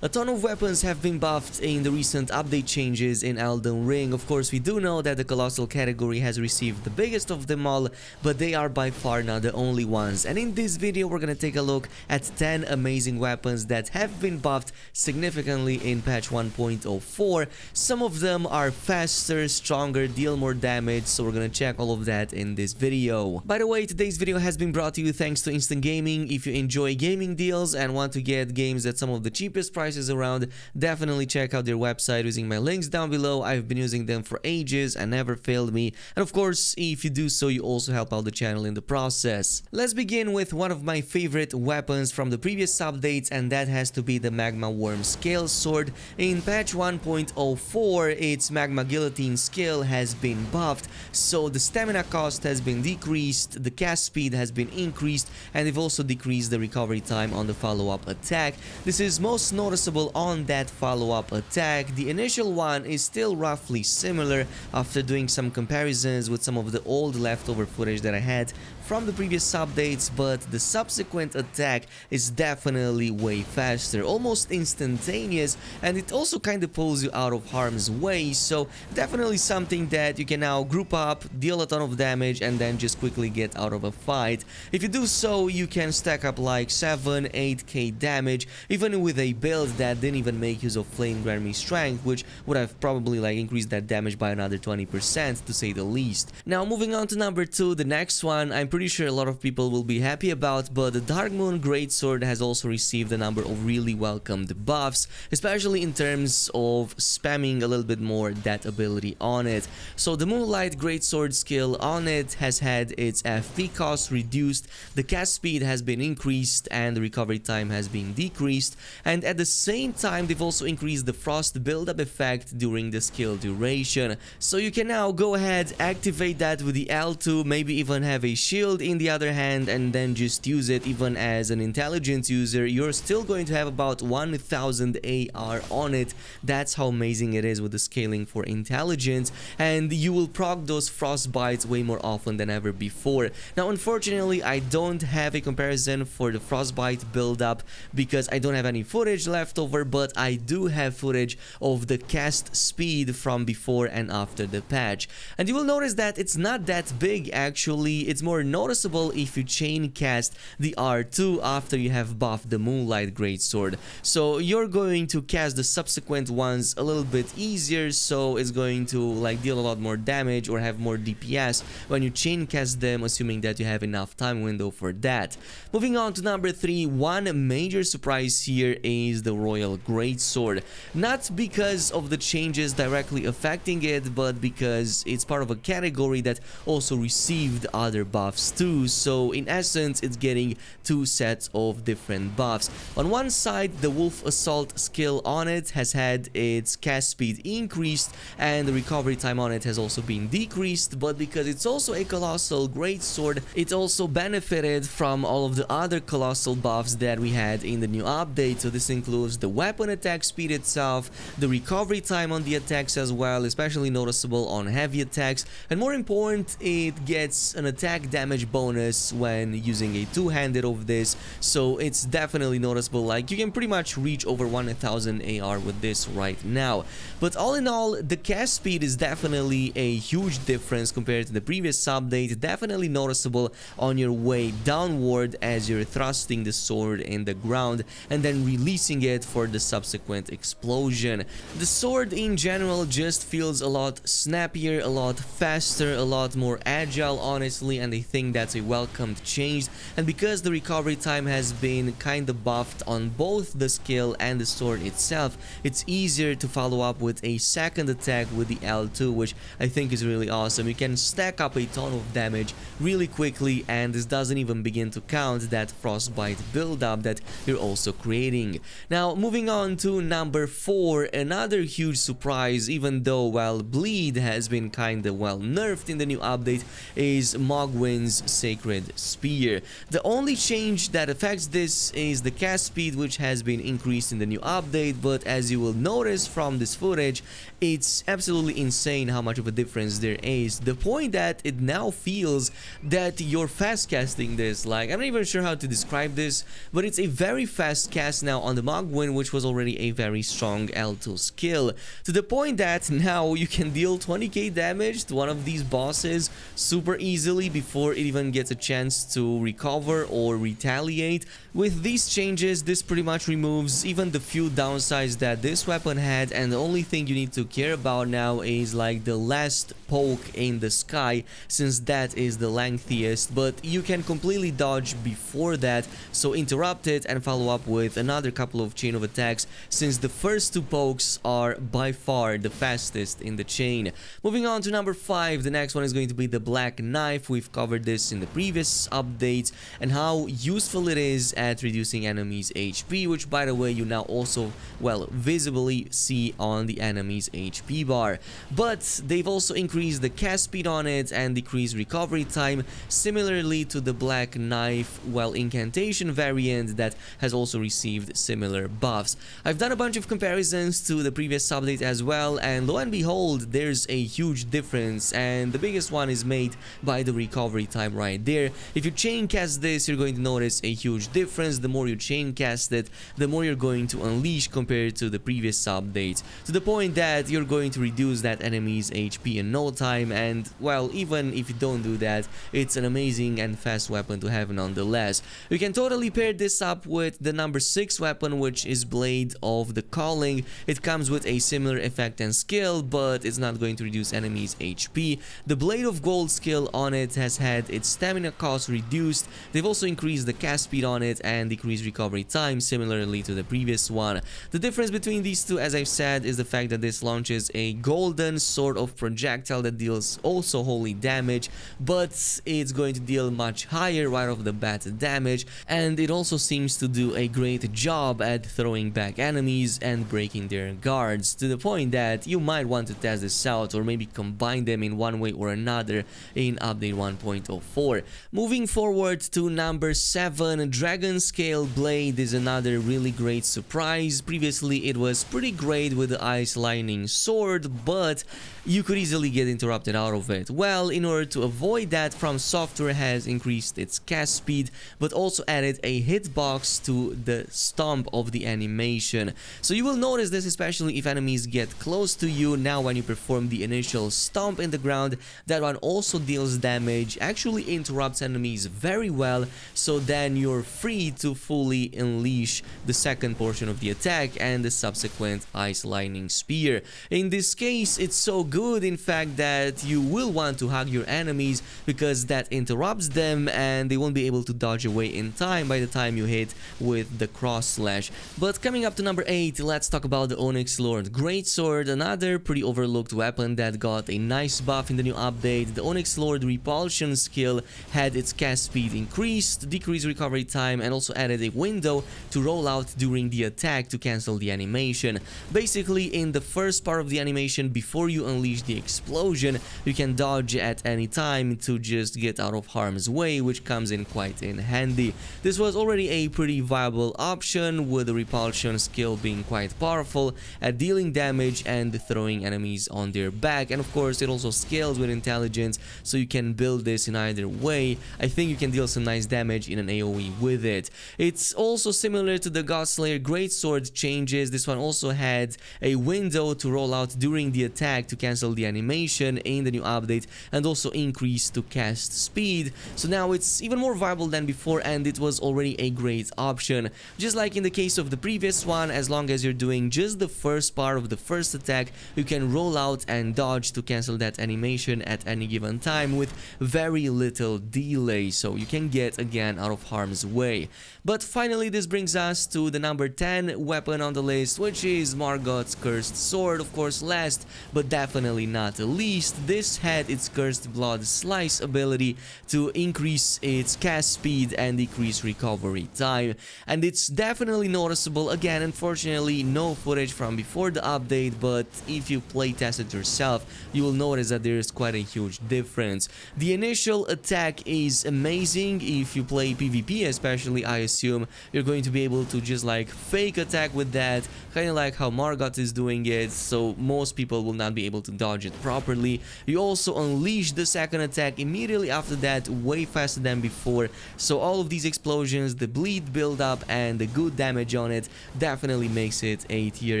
A ton of weapons have been buffed in the recent update changes in Elden Ring. Of course, we do know that the Colossal category has received the biggest of them all, but they are by far not the only ones. And in this video, we're gonna take a look at 10 amazing weapons that have been buffed significantly in patch 1.04. Some of them are faster, stronger, deal more damage, so we're gonna check all of that in this video. By the way, today's video has been brought to you thanks to Instant Gaming. If you enjoy gaming deals and want to get games at some of the cheapest prices around, definitely check out their website using my links down below. I've been using them for ages and never failed me, and of course, if you do so, you also help out the channel in the process. Let's begin with one of my favorite weapons from the previous updates, and that has to be the Magma Worm Scale Sword. In patch 1.04, its Magma Guillotine skill has been buffed, so the stamina cost has been decreased, the cast speed has been increased, and they've also decreased the recovery time on the follow-up attack. This is most noticeable on that follow-up attack. The initial one is still roughly similar after doing some comparisons with some of the old leftover footage that I had from the previous updates, but the subsequent attack is definitely way faster, almost instantaneous, and it also kind of pulls you out of harm's way, so definitely something that you can now group up, deal a ton of damage, and then just quickly get out of a fight. If you do so, you can stack up like 7-8k damage, even with a build that didn't even make use of Flame Granary Strength, which would have probably like increased that damage by another 20% to say the least. Now moving on to number 2, the next one I'm pretty sure a lot of people will be happy about, but the Moonlight Greatsword has also received a number of really welcomed buffs, especially in terms of spamming a little bit more that ability on it. So the Moonlight Greatsword skill on it has had its FP cost reduced, the cast speed has been increased, and the recovery time has been decreased, and at the same time they've also increased the frost buildup effect during the skill duration. So you can now go ahead, activate that with the L2, maybe even have a shield in the other hand, and then just use it. Even as an intelligence user, you're still going to have about 1000 AR on it. That's how amazing it is with the scaling for intelligence, and you will proc those frostbites way more often than ever before. Now unfortunately, I don't have a comparison for the frostbite build-up because I don't have any footage left over, but I do have footage of the cast speed from before and after the patch, and you will notice that it's not that big actually. It's more noticeable if you chain cast the R2 after you have buffed the Moonlight Greatsword. So you're going to cast the subsequent ones a little bit easier, so it's going to like deal a lot more damage or have more DPS when you chain cast them, assuming that you have enough time window for that. Moving on to number 3, one major surprise here is the Royal Greatsword. Not because of the changes directly affecting it, but because it's part of a category that also received other buffs too, so in essence it's getting two sets of different buffs. On one side, the Wolf Assault skill on it has had its cast speed increased, and the recovery time on it has also been decreased, but because it's also a Colossal Greatsword, it also benefited from all of the other Colossal buffs that we had in the new update. So this includes the weapon attack speed itself, the recovery time on the attacks as well, especially noticeable on heavy attacks, and more important, it gets an attack damage bonus when using a two-handed of this, so it's definitely noticeable. Like, you can pretty much reach over 1000 AR with this right now. But all in all, the cast speed is definitely a huge difference compared to the previous update, definitely noticeable on your way downward as you're thrusting the sword in the ground and then releasing it for the subsequent explosion. The sword in general just feels a lot snappier, a lot faster, a lot more agile honestly, and I think that's a welcomed change. And because the recovery time has been kinda buffed on both the skill and the sword itself, it's easier to follow up with a second attack with the L2, which I think is really awesome. You can stack up a ton of damage really quickly, and this doesn't even begin to count that frostbite build-up that you're also creating. Now moving on to number 4, another huge surprise, even though well bleed has been kinda well nerfed in the new update, is Mogwins Mogwins Sacred Spear. The only change that affects this is the cast speed, which has been increased in the new update, but as you will notice from this footage, it's absolutely insane how much of a difference there is. The point that it now feels that you're fast casting this, like, I'm not even sure how to describe this, but it's a very fast cast now on the Mogwin, which was already a very strong L2 skill, to the point that now you can deal 20k damage to one of these bosses super easily before it even gets a chance to recover or retaliate. With these changes, this pretty much removes even the few downsides that this weapon had, and the only thing you need to care about now is like the last poke in the sky, since that is the lengthiest, but you can completely dodge before that, so interrupt it and follow up with another couple of chain of attacks, since the first two pokes are by far the fastest in the chain. Moving on to number 5, the next one is going to be the Black Knife. We've covered this in the previous updates and how useful it is at reducing enemies' HP, which by the way you now also, well, visibly see on the enemy's HP bar. But they've also increased the cast speed on it and decreased recovery time, similarly to the Black Knife, well, incantation variant that has also received similar buffs. I've done a bunch of comparisons to the previous update as well, and lo and behold, there's a huge difference, and the biggest one is made by the recovery time right there. If you chain cast this, you're going to notice a huge difference. The more you chain cast it, the more you're going to unleash compared to the previous update, to the point that you're going to reduce that enemy's HP in no time. And well, even if you don't do that, it's an amazing and fast weapon to have nonetheless. You can totally pair this up with the number 6 weapon, which is Blade of the Calling. It comes with a similar effect and skill, but it's not going to reduce enemies' HP. The Blade of Gold skill on it has had its stamina cost reduced. They've also increased the cast speed on it and decreased recovery time, similarly to the previous one. The difference between these two, as I've said, is the fact that this launches a golden sort of projectile that deals also holy damage, but it's going to deal much higher right off the bat damage, and it also seems to do a great job at throwing back enemies and breaking their guards, to the point that you might want to test this out or maybe combine them in one way or another in update 1.04. Moving forward to number 7, Dragonscale Blade is another really great surprise. Previously it was pretty great with the Ice Lightning Sword, but you could easily get interrupted out of it. Well, in order to avoid that, From Software has increased its cast speed, but also added a hitbox to the stomp of the animation. So you will notice this especially if enemies get close to you. Now when you perform the initial stomp in the ground, that one also deals damage, actually interrupts enemies very well, so then you're free to fully unleash the second portion of the attack and the subsequent Ice Lightning Spear. In this case, it's so good in fact that you will want to hug your enemies, because that interrupts them and they won't be able to dodge away in time by the time you hit with the cross slash. But coming up to number 8, let's talk about the Onyx Greatsword, another pretty overlooked weapon that got a nice buff in the new update. The Onyx Repulsion skill had its cast speed increased, decreased recovery time, and also added a window to roll out during the attack to cancel the animation. Basically, in the first part of the animation, before you unleash the explosion, you can dodge at any time to just get out of harm's way, which comes in quite in handy. This was already a pretty viable option, with the repulsion skill being quite powerful at dealing damage and throwing enemies on their back, and of course it also scales with intelligence, so you can build this in either way. I think you can deal some nice damage in an AoE with it. It's also similar to the Godslayer Greatsword changes. This one also had a window to roll out during the attack to cancel the animation in the new update, and also increase to cast speed. So now it's even more viable than before, and it was already a great option. Just like in the case of the previous one, as long as you're doing just the first part of the first attack, you can roll out and dodge to cancel that animation at any given time with very little delay, so you can get again out of harm's way. But finally, this brings us to the number 10 weapon weapon on the list, which is Margetts' Cursed Sword. Of course, last but definitely not least, this had its Cursed Blood Slice ability to increase its cast speed and decrease recovery time, and it's definitely noticeable. Again, unfortunately no footage from before the update, but if you play test it yourself, you will notice that there is quite a huge difference. The initial attack is amazing. If you play PvP especially, I assume you're going to be able to just like fake attack with that, kind of like how Margetts is doing it, so most people will not be able to dodge it properly. You also unleash the second attack immediately after that, way faster than before, so all of these explosions, the bleed build up and the good damage on it definitely makes it A tier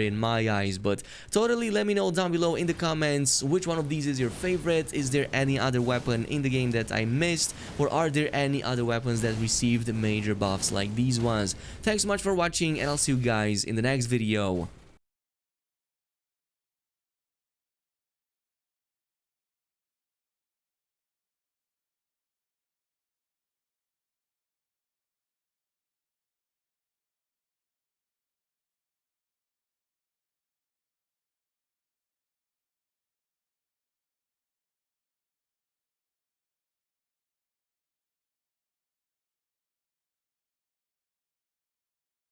in my eyes. But totally let me know down below in the comments which one of these is your favorite. Is there any other weapon in the game that I missed, or are there any other weapons that received major buffs like these ones? Thanks so much for watching, and I'll see you guys in the next video.